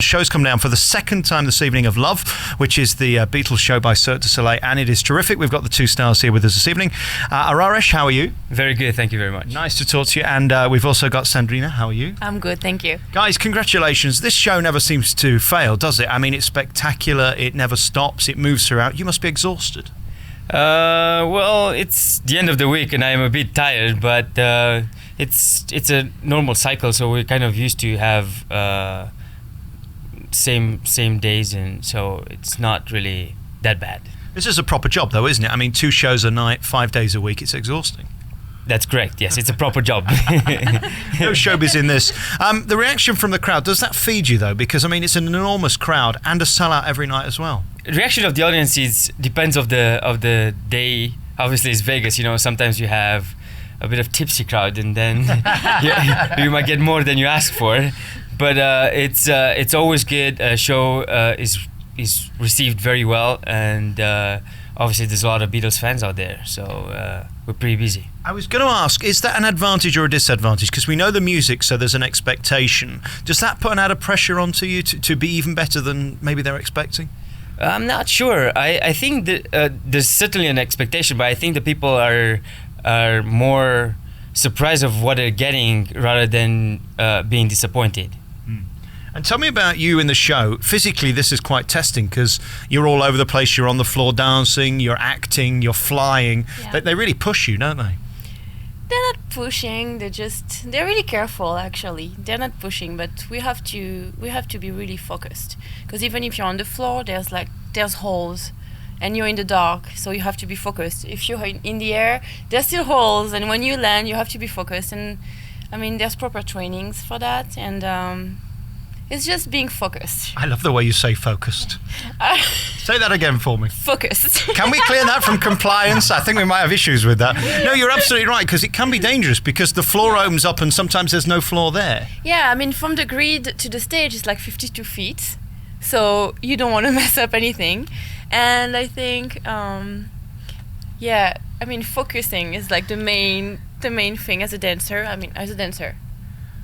Show's come down for the second time this evening of Love, which is the Beatles show by Cirque Du Soleil, and it is terrific. We've got the two stars here with us this evening. Arash, how are you? Very good, thank you very much. Nice to talk to you. And we've also got Sandrina. How are you? I'm good, thank you. Guys, congratulations. This show never seems to fail, does it? I mean, it's spectacular. It never stops. It moves throughout. You must be exhausted. Well, it's the end of the week and I'm a bit tired, but it's a normal cycle, so we're kind of used to have same days, and so it's not really that bad. This is a proper job, though, isn't it? I mean, 2 shows a night, 5 days a week. It's exhausting. That's correct. Yes, it's a proper job. No showbiz in this. The reaction from the crowd, does that feed you, though? Because, I mean, it's an enormous crowd and a sellout every night as well. The reaction of the audience depends of the day. Obviously, it's Vegas. You know, sometimes you have a bit of tipsy crowd, and then you might get more than you ask for. But it's always good. Show is received very well, and obviously there's a lot of Beatles fans out there, so we're pretty busy. I was going to ask, is that an advantage or a disadvantage? Because we know the music, so there's an expectation. Does that put an added pressure onto you to be even better than maybe they're expecting? I'm not sure. I think that there's certainly an expectation, but I think the people are more surprised of what they're getting rather than being disappointed. And tell me about you in the show. Physically, this is quite testing because you're all over the place. You're on the floor dancing, you're acting, you're flying. Yeah. They really push you, don't they? They're not pushing. They're really careful. Actually, they're not pushing, but we have to be really focused. Because even if you're on the floor, there's holes, and you're in the dark, so you have to be focused. If you're in the air, there's still holes, and when you land, you have to be focused. And I mean, there's proper trainings for that, and it's just being focused. I love the way you say focused. Say that again for me. Focused. Can we clear that from compliance? I think we might have issues with that. No, you're absolutely right, because it can be dangerous because the floor opens up and sometimes there's no floor there. Yeah, I mean, from the grid to the stage, it's like 52 feet. So you don't want to mess up anything. And I think, focusing is like the main thing as a dancer. I mean, as a dancer,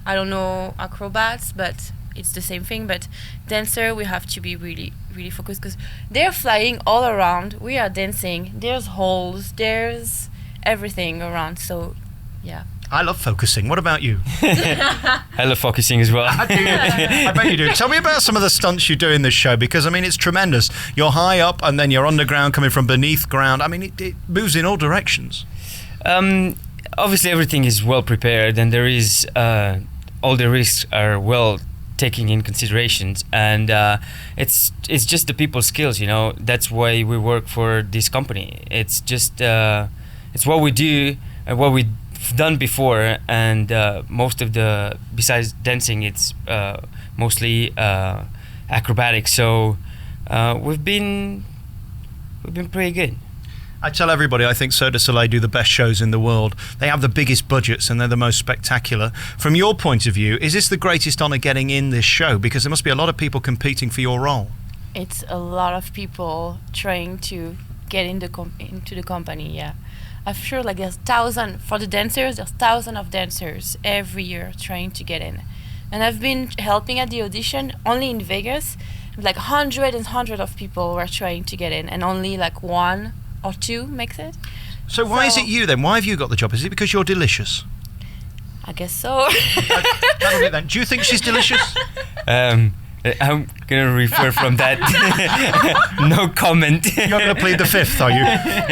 I don't know acrobats, but it's the same thing. But dancer, we have to be really, really focused because they're flying all around. We are dancing. There's holes. There's everything around. So, yeah. I love focusing. What about you? I love focusing as well. I bet you do. Tell me about some of the stunts you do in this show, because I mean it's tremendous. You're high up and then you're underground, coming from beneath ground. I mean it moves in all directions. Obviously everything is well prepared, and there is all the risks are well taken in considerations, and it's just the people's skills. You know, that's why we work for this company. It's just it's what we do and what we've done before, and most of the, besides dancing, it's mostly acrobatics. So we've been pretty good. I tell everybody I think Cirque du Soleil do the best shows in the world. They have the biggest budgets and they're the most spectacular. From your point of view, is this the greatest honour getting in this show? Because there must be a lot of people competing for your role. It's a lot of people trying to get into the company, yeah. I'm sure like there's thousands for the dancers. There's thousands of dancers every year trying to get in, and I've been helping at the audition only in Vegas. Like hundreds and hundreds of people were trying to get in, and only like 1 or 2 makes it. So why is it you then? Why have you got the job? Is it because you're delicious? I guess so. That'll be it then. Do you think she's delicious? I'm gonna refer from that. No comment. You're gonna plead the fifth, are you?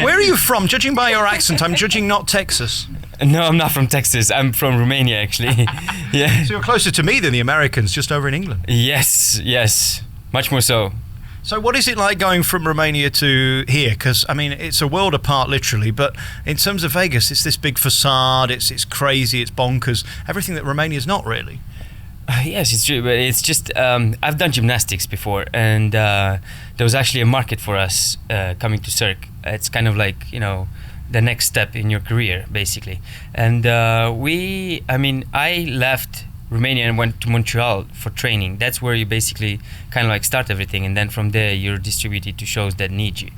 Where are you from? Judging by your accent, I'm judging not Texas. No, I'm not from Texas. I'm from Romania, actually. Yeah. So you're closer to me than the Americans, just over in England. Yes, much more so. So what is it like going from Romania to here? Because, I mean, it's a world apart, literally, but in terms of Vegas, it's this big facade, it's crazy, it's bonkers, everything that Romania's not really. Yes, it's true, but it's just I've done gymnastics before, and there was actually a market for us coming to Cirque. It's kind of like, you know, the next step in your career, basically. And I left Romania and went to Montreal for training. That's where you basically kind of like start everything, and then from there you're distributed to shows that need you.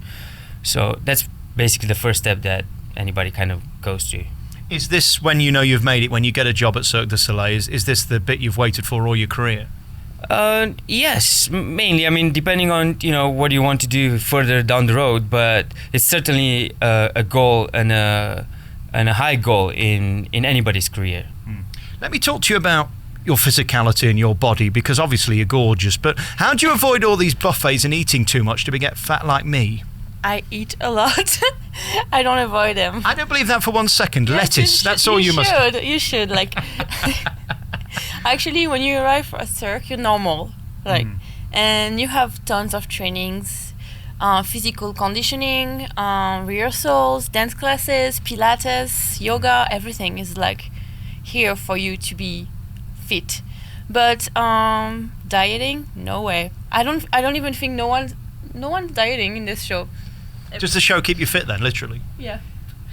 So that's basically the first step that anybody kind of goes through. Is this when you know you've made it, when you get a job at Cirque du Soleil, is this the bit you've waited for all your career? Yes, mainly. I mean, depending on what you want to do further down the road, but it's certainly a goal and a high goal in anybody's career. Let me talk to you about your physicality and your body, because obviously you're gorgeous. But how do you avoid all these buffets and eating too much to get fat like me? I eat a lot. I don't avoid them. I don't believe that for 1 second. Yes, Lettuce, that's all you must. You should like. Actually, when you arrive at Cirque, you're normal, and you have tons of trainings, physical conditioning, rehearsals, dance classes, Pilates, yoga. Everything is like here for you to be fit. But dieting, no way. I don't even think no one's dieting in this show. Does the show keep you fit then, literally? Yeah.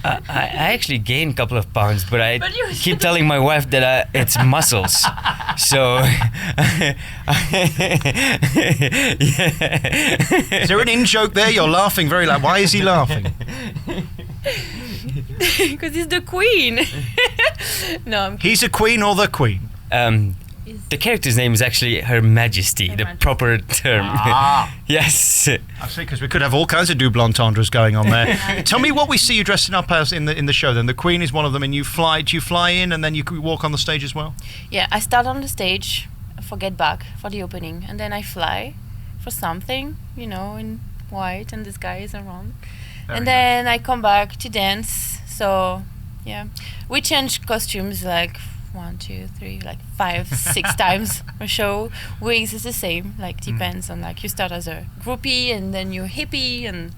I actually gained a couple of pounds, but I But you keep telling my wife that it's muscles. So, Is there an in-joke there? You're laughing very loud. Why is he laughing? Because he's the queen. No, I'm He's a queen or the queen? the character's name is actually Her Majesty, Her the Majesty. proper term. Yes. I see, because we could have all kinds of double entendres going on there. Tell me what we see you dressing up as in the show then. The Queen is one of them, and do you fly in and then you walk on the stage as well? Yeah, I start on the stage for Get Back, for the opening, and then I fly for something, in white, and this guy is around. Very And then I come back to dance. So, yeah. We change costumes like 1, 2, 3, like 5, 6 times a show. Wigs is the same, depends on, you start as a groupie and then you're hippie and...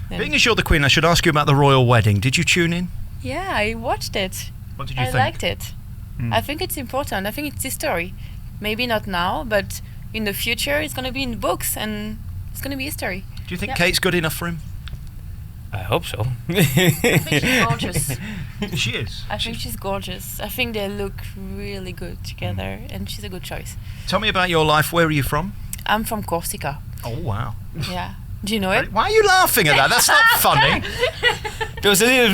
then- Being as you're the Queen, I should ask you about the royal wedding. Did you tune in? Yeah, I watched it. What did you I think? liked it. Mm. I think it's important. I think it's history. Maybe not now, but in the future it's going to be in books and it's going to be history. Do you think Yeah. Kate's good enough for him? I hope so. I think she's gorgeous. She is. I think she's gorgeous. I think they look really good together and she's a good choice. Tell me about your life. Where are you from? I'm from Corsica. Oh, wow. Yeah. Do you know it? Why are you laughing at that? That's not funny. There was a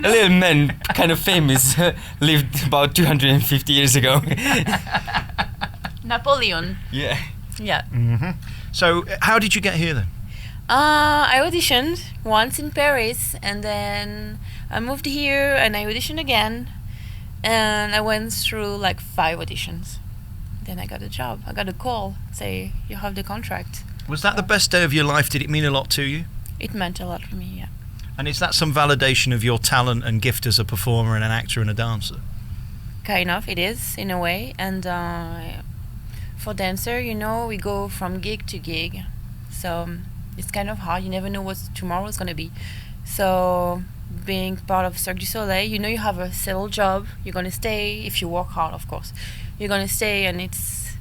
little man, kind of famous, lived about 250 years ago. Napoleon. Yeah. Yeah. So, how did you get here then? I auditioned once in Paris and then I moved here and I auditioned again and I went through 5 auditions. Then I got a job. I got a call, say you have the contract. Was that the best day of your life? Did it mean a lot to you? It meant a lot for me, yeah. And is that some validation of your talent and gift as a performer and an actor and a dancer? Kind of, it is in a way. And for dancer, we go from gig to gig. So it's kind of hard. You never know what tomorrow is going to be. So being part of Cirque Du Soleil, you have a settled job. You're going to stay, if you work hard, of course. You're going to stay and it's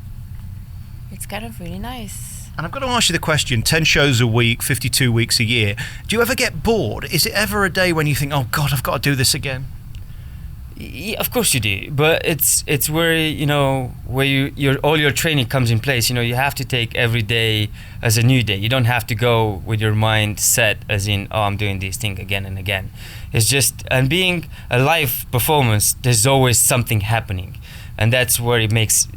kind of really nice. And I've got to ask you the question, 10 shows a week, 52 weeks a year. Do you ever get bored? Is it ever a day when you think, oh God, I've got to do this again? Yeah, of course you do, but it's where your all your training comes in place. You have to take every day as a new day. You don't have to go with your mind set as in, oh, I'm doing this thing again and again. It's just, and being a live performance, there's always something happening, and that's where it makes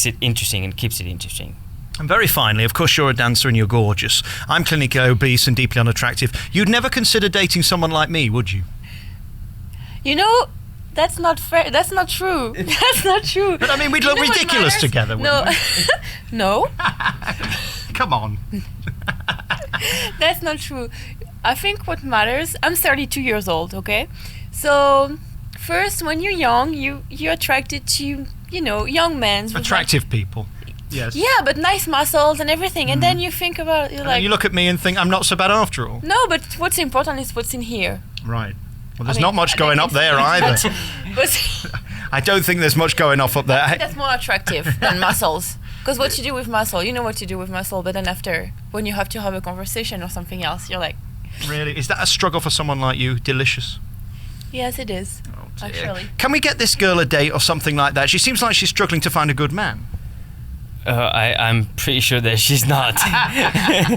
it interesting and keeps it interesting. And very finally, of course, you're a dancer and you're gorgeous. I'm clinically obese and deeply unattractive. You'd never consider dating someone like me, would you? That's not fair. That's not true. That's not true. But I mean, we'd look what ridiculous matters? together, wouldn't No. No, Come on. that's not true. I think what matters, I'm 32 years old, okay? So, first, when you're young, you're attracted to, young men. with, Attractive people. Yes. Yeah, but nice muscles and everything. And then you think about, And then you look at me and think, I'm not so bad after all. no, but what's important is what's in here. Right. Well, there's I mean, not much going up there either. But I don't think there's much going off up there. that's more attractive than muscles. Because what you do with muscle, you know what to do with muscle, but then after, when you have to have a conversation or something else, you're like, Really? Is that a struggle for someone like you? Delicious. yes, it is. Oh, dear. Actually. Can we get this girl a date or something like that? She seems like she's struggling to find a good man. I'm pretty sure that she's not. Hey,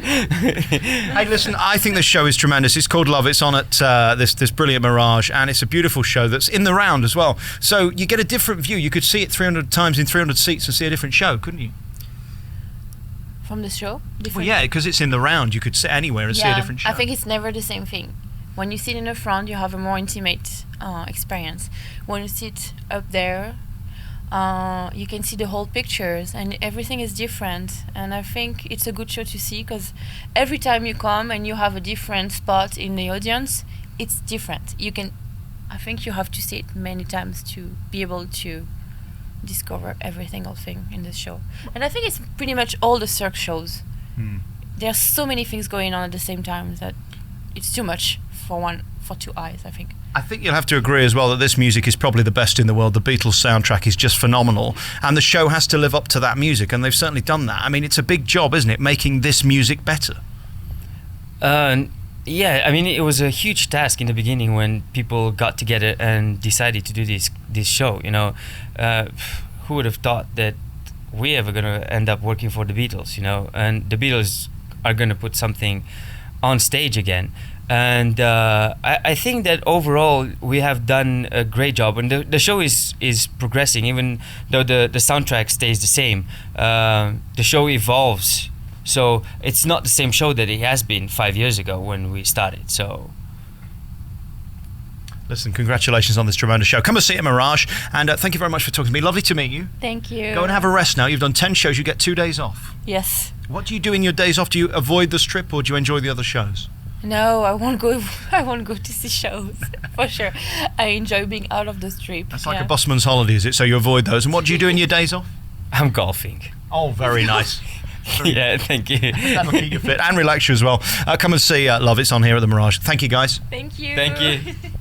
listen, I think this show is tremendous. It's called Love. It's on at this brilliant Mirage, and it's a beautiful show that's in the round as well. So you get a different view. You could see it 300 times in 300 seats and see a different show, couldn't you? From the show? Well, yeah, because it's in the round. You could sit anywhere and see a different show. I think it's never the same thing. When you sit in the front, you have a more intimate experience. When you sit up there, you can see the whole pictures, and everything is different. And I think it's a good show to see, because every time you come and you have a different spot in the audience, it's different. I think you have to see it many times to be able to discover every single thing in the show. And I think it's pretty much all the Cirque shows. There's so many things going on at the same time that it's too much for two eyes, I think. I think you'll have to agree as well that this music is probably the best in the world. The Beatles soundtrack is just phenomenal, and the show has to live up to that music, and they've certainly done that. I mean, it's a big job, isn't it, making this music better? Yeah, I mean, it was a huge task in the beginning when people got together and decided to do this show. You know, who would have thought that we're ever going to end up working for the Beatles? You know, and the Beatles are going to put something on stage again. And I think that overall we have done a great job, and the show is progressing, even though the soundtrack stays the same. The show evolves, so it's not the same show that it has been 5 years ago when we started. So, listen, congratulations on this tremendous show. Come and see it at Mirage, and thank you very much for talking to me. Lovely to meet you. Thank you. Go and have a rest now. You've done 10 shows. You get 2 days off. Yes. What do you do in your days off? Do you avoid the strip, or do you enjoy the other shows? No, I won't go. I won't go to see shows for sure. I enjoy being out of the strip. That's like a busman's holiday, is it? So you avoid those. And what do you do in your days off? I'm golfing. Oh, very nice. Yeah, thank you. That'll keep you fit and relax you as well. Come and see Love. It's on here at the Mirage. Thank you, guys. Thank you. Thank you.